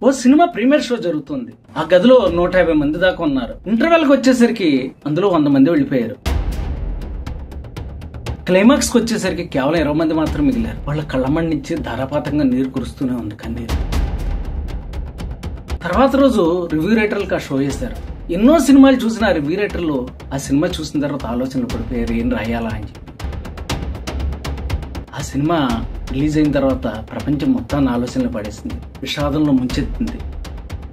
ఓ cinema premiere show జరుగుతుంది. ఆ గదిలో 150 మంది దాకా ఉన్నారు. ఇంటర్వెల్ కి వచ్చేసరికి అందులో 100 మంది వెళ్ళిపోయారు. క్లైమాక్స్ కి వచ్చేసరికి కేవలం 20 మంది మాత్రం మిగిలారు. వాళ్ళ కళ్ళమడి నుంచి ధారాపాతంగా నీరు కురుస్తూనే ఉంది కన్నీరు. తర్వాత రోజు రివ్యూ రైటర్లకు ఆ షో చేశారు. ఎన్నో సినిమాలు చూసిన ఆ రివ్యూ రైటర్లు ఆ సినిమా చూసిన తర్వాత ఆలోచనలు పడిపోయారు, ఏం రాయాలా అని చెప్పి. ఆ సినిమా రిలీజ్ అయిన తర్వాత ప్రపంచం మొత్తాన్ని ఆలోచనలు పడేసింది, విషాదంలో ముంచెత్తింది.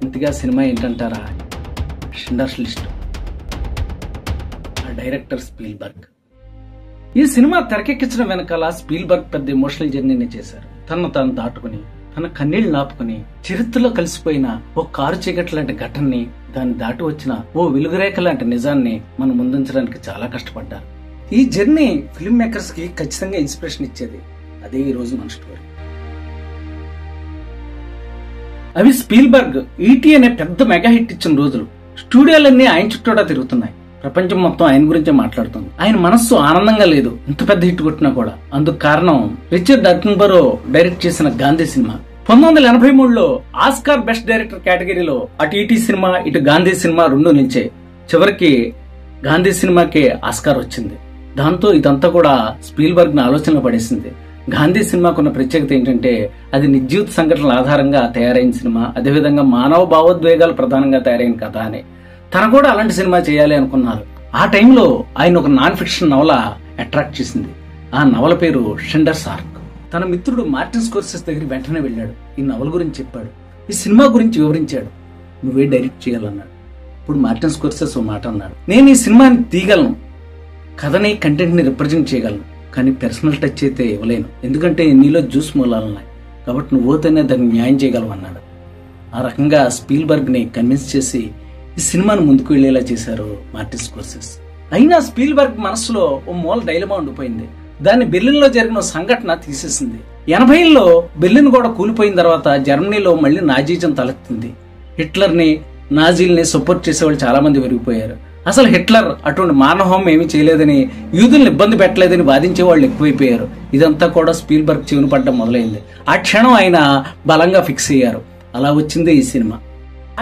ఇంతగా సినిమా ఏంటంటారా? షిండర్స్ లిస్ట్. ఆ డైరెక్టర్ స్పీల్బర్గ్. ఈ సినిమా తెరకెక్కించడం వెనకాల స్పీల్బర్గ్ పెద్ద ఎమోషనల్ జర్నీని చేశారు. తనను తాను దాటుకుని, తన కన్నీళ్లు నాపుకుని, చరిత్రలో కలిసిపోయిన ఓ కారు చీకటి లాంటి ఘటనని, దాన్ని దాటి వచ్చిన ఓ వెలుగురేఖ లాంటి నిజాన్ని మనం ముందుంచడానికి చాలా కష్టపడ్డారు. ఈ జర్నీ ఫిల్మ్ మేకర్స్ కి ఖచ్చితంగా ఇన్స్పిరేషన్ ఇచ్చేది. అదే ఈ రోజు మన స్టోరీ. అవి స్పీల్బర్గ్ ఈటీ అనే పెద్ద మెగా హిట్ ఇచ్చిన రోజులు. స్టూడియోలన్నీ ఆయన చుట్టూడా తిరుగుతున్నాయి. ప్రపంచం మొత్తం ఆయన గురించే మాట్లాడుతుంది. ఆయన మనస్సు ఆనందంగా లేదు ఇంత పెద్ద హిట్ కొట్టినా కూడా. అందుకు కారణం రిచర్డ్ అటెన్బరో డైరెక్ట్ చేసిన గాంధీ సినిమా. 1983లో ఆస్కార్ బెస్ట్ డైరెక్టర్ కేటగిరీలో అటు ఈటీ సినిమా ఇటు గాంధీ సినిమా రెండు నిలిచాయి. చివరికి గాంధీ సినిమాకే ఆస్కార్ వచ్చింది. దాంతో ఇదంతా కూడా స్పీల్బర్గ్ ని ఆలోచనలో పడేసింది. గాంధీ సినిమాకున్న ప్రత్యేకత ఏంటంటే అది నిజీవిత సంఘటనల ఆధారంగా తయారైన సినిమా, అదేవిధంగా మానవ భావోద్వేగాలు ప్రధానంగా తయారైన కథ అని. తన కూడా అలాంటి సినిమా చేయాలి అనుకున్నారు. ఆ టైంలో ఆయన ఒక నాన్ ఫిక్షన్ నవల అట్రాక్ట్ చేసింది. ఆ నవల పేరు షిండర్స్ ఆర్క్. తన మిత్రుడు మార్టిన్ స్కోర్సెస్ దగ్గర వెంటనే వెళ్ళాడు. ఈ నవల గురించి చెప్పాడు, ఈ సినిమా గురించి వివరించాడు. నువ్వే డైరెక్ట్ చేయాలన్నాడు. ఇప్పుడు మార్టిన్ స్కోర్సెస్ ఓ మాట అన్నాడు, నేను ఈ సినిమాని తీయగలను, కథని కంటెంట్ ని రిప్రజెంట్ చేయగలను, కానీ పర్సనల్ టచ్ అయితే ఇవ్వలేను, ఎందుకంటే నీలో జ్యూస్ మూలాలున్నాయి, కాబట్టి నువ్వుతోనే దాన్ని న్యాయం చేయగలవు అన్నాడు. ఆ రకంగా స్పీల్బర్గ్ ని కన్విన్స్ చేసి ఈ సినిమాను ముందుకు వెళ్లేలా చేశారు మార్టిన్ స్కోర్సెస్. అయినా స్పీల్బర్గ్ మనసులో ఓ మూల డైలమా ఉండిపోయింది. దాన్ని బెర్లిన్ లో జరిగిన సంఘటన తీసేసింది. 80లో బెర్లిన్ కూడా కూలిపోయిన తర్వాత జర్మనీలో మళ్లీ నాజీజం తలెత్తింది. హిట్లర్ ని, నాజీల్ని సపోర్ట్ చేసేవాళ్ళు చాలా మంది పెరిగిపోయారు. అసలు హిట్లర్ అటువంటి మానవహోమం ఏమీ చేయలేదని, యూదుల్ని ఇబ్బంది పెట్టలేదని వాదించే వాళ్ళు ఎక్కువైపోయారు. ఇదంతా కూడా స్పీల్బర్గ్ చెవిన పడ్డం మొదలైంది. ఆ క్షణం ఆయన బలంగా ఫిక్స్ అయ్యారు. అలా వచ్చిందే ఈ సినిమా.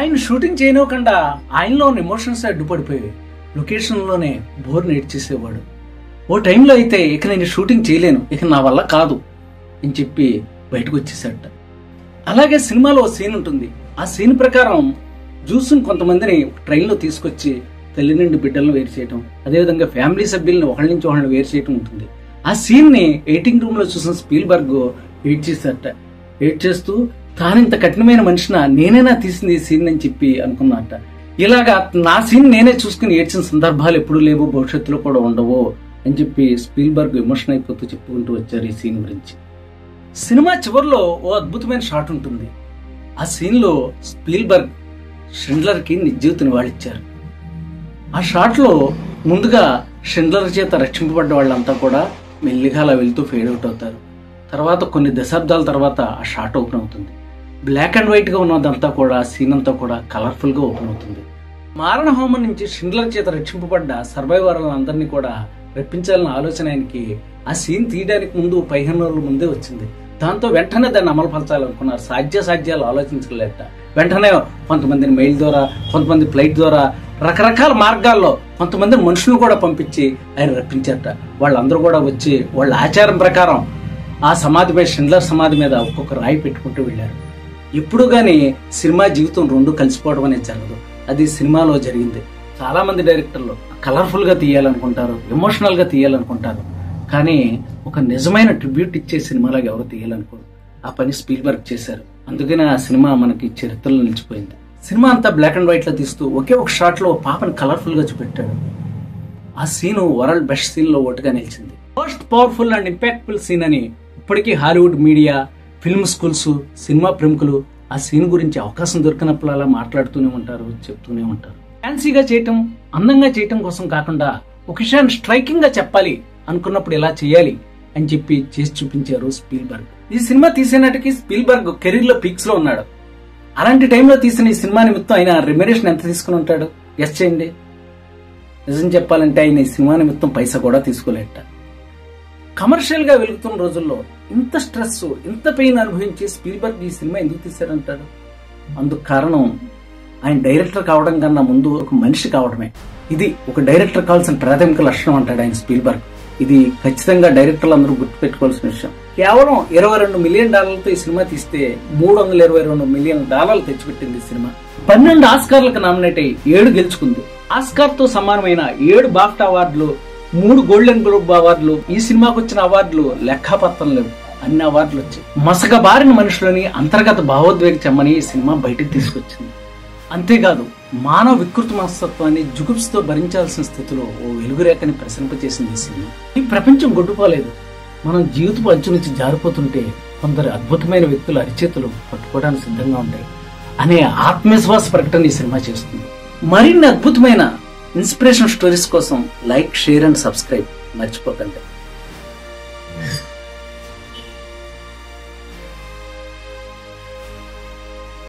ఆయన షూటింగ్ చేయనివ్వకుండా ఆయనలో ఉన్న ఎమోషన్స్ అడ్డుపడిపోయాయి. లొకేషన్ లోనే బోర్ నేడ్చేసేవాడు. ఓ టైంలో అయితే ఇక నేను షూటింగ్ చేయలేను, ఇక నా వల్ల కాదు అని చెప్పి బయటకు వచ్చేసాట. అలాగే సినిమాలో ఓ సీన్ ఉంటుంది. ఆ సీన్ ప్రకారం జ్యూస్ని కొంతమందిని ట్రైన్ లో తీసుకొచ్చి తల్లి నుండి బిడ్డలను వేరు చేయడం, అదేవిధంగా ఫ్యామిలీ సభ్యులను ఒకళ్ళ నుంచి ఒకళ్ళని వేరు చేయడం ఉంటుంది. ఆ సీన్ ని ఎడిటింగ్ రూమ్ లో చూసిన స్పీల్బర్గ్ ఎడిట్ చేశారట. ఎడిట్ చేస్తూ తానింత కఠినమైన మనిషిన నేనేనా తీసింది ఈ సీన్ అని చెప్పి అనుకున్నట్ట. ఇలాగా నా సీన్ నేనే చూసుకుని ఏడ్చిన సందర్భాలు ఎప్పుడు లేవు, భవిష్యత్తులో కూడా ఉండవు అని చెప్పి స్పీల్బర్గ్ ఎమోషన్ అయిపోతూ చెప్పుకుంటూ వచ్చారు ఈ సీన్ గురించి. సినిమా చివరిలో ఓ అద్భుతమైన షాట్ ఉంటుంది. ఆ సీన్ లో స్పీల్బర్గ్ షిండ్లర్ కి నిజీవిత నివాళిచ్చారు. ఆ షాట్ లో ముందుగా షిండ్లర్ చేత రక్షింపబడ్డ వాళ్ళంతా కూడా మెల్లిగా అలా వెళ్తూ ఫేడ్ అవుట్ అవుతారు. తర్వాత కొన్ని దశాబ్దాల తర్వాత ఆ షాట్ ఓపెన్ అవుతుంది. బ్లాక్ అండ్ వైట్ గా ఉన్నదంతా కూడా, సీన్ అంతా కూడా కలర్ఫుల్ గా ఓపెన్ అవుతుంది. మారణ హోమం నుంచి షిండ్లర్ చేత రక్షింపబడ్డ సర్వైవర్లందరినీ కూడా రప్పించాలన్న ఆలోచన ఆయనకి ఆ సీన్ తీయడానికి ముందు 15 రోజుల ముందే వచ్చింది. దాంతో వెంటనే దాన్ని అమలుపరచాలనుకున్నారు. సాధ్యాలు ఆలోచించలేట. వెంటనే కొంతమందిని మెయిల్ ద్వారా, కొంతమంది ఫ్లైట్ ద్వారా, రకరకాల మార్గాల్లో కొంతమంది మనుషులను కూడా పంపించి ఆయన రప్పించారట. వాళ్ళందరూ కూడా వచ్చి వాళ్ళ ఆచారం ప్రకారం ఆ సమాధిపై, షిండ్లర్ సమాధి మీద ఒక్కొక్క రాయి పెట్టుకుంటూ వెళ్ళారు. ఎప్పుడు గాని సినిమా జీవితం రెండు కలిసిపోవడం అనేది జరగదు. అది సినిమాలో జరిగింది. చాలా మంది డైరెక్టర్లు కలర్ఫుల్ గా తీయాలనుకుంటారు, ఎమోషనల్ గా తీయాలనుకుంటారు, కానీ ఒక నిజమైన ట్రిబ్యూట్ ఇచ్చే సినిమాలాగా ఎవరు తీయాలనుకోరు. ఆ పని స్పీల్బర్గ్ చేశారు. అందుకనే ఆ సినిమా మనకి చరిత్రలో నిలిచిపోయింది. సినిమా అంతా బ్లాక్ అండ్ వైట్ లో తీస్తూ ఒకే ఒక షాట్ లో పాపని కలర్ఫుల్ గా చూపెట్టాడు. ఆ సీను వరల్డ్ బెస్ట్ సీన్ లో ఒకటిగా నిలిచింది. Most powerful and impactful scene అని ఇప్పటికీ Hollywood media, film schools, cinema ప్రముఖులు ఆ సీన్ గురించి అవకాశం దొరికినప్పుడు అలా మాట్లాడుతూనే ఉంటారు, చెప్తూనే ఉంటారు. ఫ్యాన్సీగా చేయటం, అందంగా చేయటం కోసం కాకుండా ఒక విషయాన్ని స్ట్రైకింగ్ గా చెప్పాలి అనుకున్నప్పుడు ఎలా చేయాలి అని చెప్పి చేసి చూపించారు స్పీల్బర్గ్. ఈ సినిమా తీసేనాటికి స్పీల్బర్గ్ కెరీర్ లో పీక్స్ లో ఉన్నాడు. అలాంటి టైంలో తీసిన ఈ సినిమా నిమిత్తం ఆయన రెమ్యునరేషన్ ఎంత తీసుకుని ఉంటాడు? గెస్ చేయండి. నిజం చెప్పాలంటే ఆయన ఈ సినిమా నిమిత్తం పైసా కూడా తీసుకోలేట. కమర్షియల్ గా వెలుగుతున్న రోజుల్లో ఇంత స్ట్రెస్, ఇంత పెయిన్ అనుభవించి స్పీల్బర్గ్ ఈ సినిమా ఎందుకు తీశారంటాడు? అందుకు కారణం ఆయన డైరెక్టర్ కావడం కన్నా ముందు ఒక మనిషి కావడమే. ఇది ఒక డైరెక్టర్ కావాల్సిన ప్రాథమిక లక్షణం అంటాడు ఆయన స్పీల్బర్గ్. ఇది ఖచ్చితంగా డైరెక్టర్లు అందరూ గుర్తుపెట్టుకోవాల్సిన విషయం. కేవలం $22 మిలియన్ ఈ సినిమా తీస్తే $322 మిలియన్ తెచ్చిపెట్టింది ఈ సినిమా. 12 ఆస్కార్లకు నామినేట్ అయ్యి 7 గెలుచుకుంది. ఆస్కార్ తో సమానమైన 7 బాఫ్టా అవార్డులు, 3 గోల్డెన్ గ్లోబ్ అవార్డులు, ఈ సినిమాకు వచ్చిన అవార్డులు లెక్కాపత్రం లేవు. అన్ని అవార్డులు వచ్చాయి. మసకబారిన మనుషులని అంతర్గత భావోద్వేగ చెమ్మని ఈ సినిమా బయటికి తీసుకొచ్చింది. అంతేకాదు మానవ వికృతి మనస్తత్వాన్ని జుగుప్స్తో భరించాల్సిన స్థితిలో ఓ వెలుగురేఖని ప్రసరింపచేసింది ఈ సినిమా. ఈ ప్రపంచం గొడ్డుపోలేదు. మనం జీవితపు అంచు నుంచి జారిపోతుంటే కొందరు అద్భుతమైన వ్యక్తుల అరిచేతులు పట్టుకోవడానికి సిద్ధంగా ఉంటాయి అనే ఆత్మవిశ్వాస ప్రకటన ఈ సినిమా చేస్తుంది. మరిన్ని అద్భుతమైన ఇన్స్పిరేషన్ స్టోరీస్ కోసం లైక్, షేర్ అండ్ సబ్స్క్రైబ్ మర్చిపోకండి.